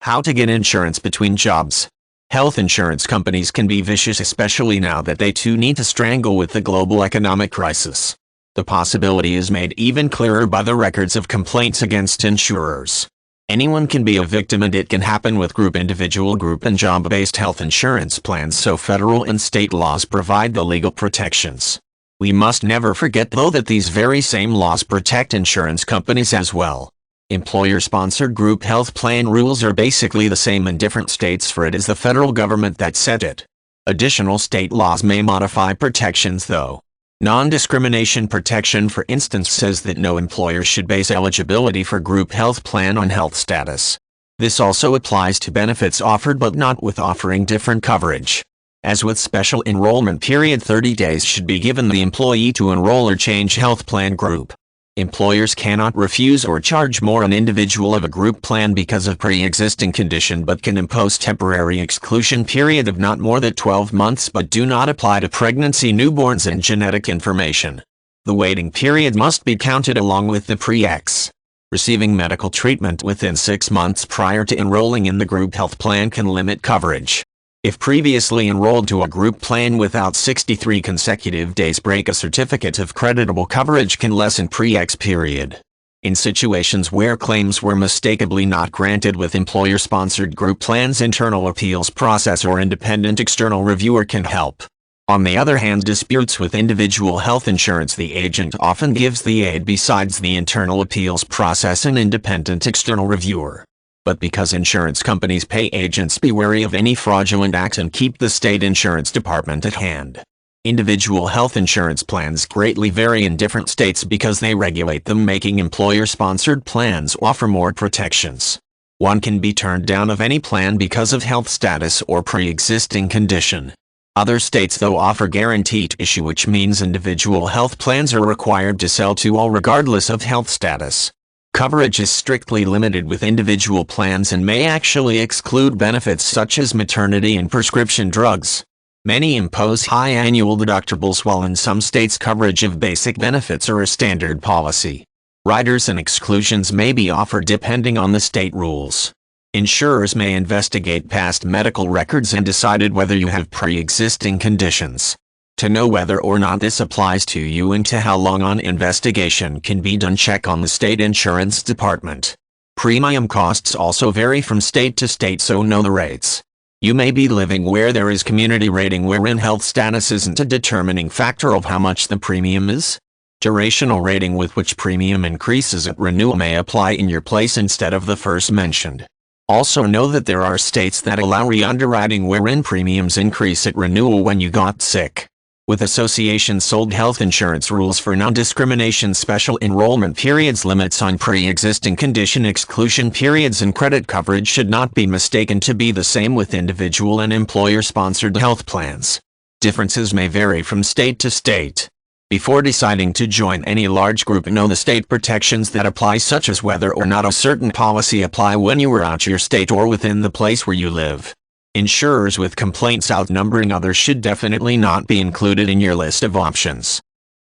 How to get insurance between jobs. Health insurance companies can be vicious, especially now that they too need to strangle with the global economic crisis. The possibility is made even clearer by the records of complaints against insurers. Anyone can be a victim, and it can happen with individual, group and job-based health insurance plans, so federal and state laws provide the legal protections. We must never forget, though, that these very same laws protect insurance companies as well. Employer-sponsored group health plan rules are basically the same in different states, for it is the federal government that set it. Additional state laws may modify protections, though. Non-discrimination protection, for instance, says that no employer should base eligibility for group health plan on health status. This also applies to benefits offered but not with offering different coverage. As with special enrollment period, 30 days should be given the employee to enroll or change health plan group. Employers cannot refuse or charge more an individual of a group plan because of pre-existing condition, but can impose temporary exclusion period of not more than 12 months, but do not apply to pregnancy, newborns and genetic information. The waiting period must be counted along with the pre-ex. Receiving medical treatment within 6 months prior to enrolling in the group health plan can limit coverage. If previously enrolled to a group plan without 63 consecutive days break, a certificate of creditable coverage can lessen pre-ex period. In situations where claims were mistakenly not granted with employer-sponsored group plans, internal appeals process or independent external reviewer can help. On the other hand, disputes with individual health insurance, the agent often gives the aid besides the internal appeals process and independent external reviewer. But because insurance companies pay agents, be wary of any fraudulent acts and keep the state insurance department at hand. Individual health insurance plans greatly vary in different states because they regulate them, making employer-sponsored plans offer more protections. One can be turned down of any plan because of health status or pre-existing condition. Other states, though, offer guaranteed issue, which means individual health plans are required to sell to all regardless of health status. Coverage is strictly limited with individual plans and may actually exclude benefits such as maternity and prescription drugs. Many impose high annual deductibles, while in some states coverage of basic benefits are a standard policy. Riders and exclusions may be offered depending on the state rules. Insurers may investigate past medical records and decide whether you have pre-existing conditions. To know whether or not this applies to you and to how long an investigation can be done, check on the state insurance department. Premium costs also vary from state to state, so know the rates. You may be living where there is community rating, wherein health status isn't a determining factor of how much the premium is. Durational rating, with which premium increases at renewal, may apply in your place instead of the first mentioned. Also know that there are states that allow re-underwriting, wherein premiums increase at renewal when you got sick. With association-sold health insurance rules for non-discrimination, special enrollment periods, limits on pre-existing condition, exclusion periods and credit coverage should not be mistaken to be the same with individual and employer-sponsored health plans. Differences may vary from state to state. Before deciding to join any large group, know the state protections that apply, such as whether or not a certain policy apply when you were out your state or within the place where you live. Insurers with complaints outnumbering others should definitely not be included in your list of options.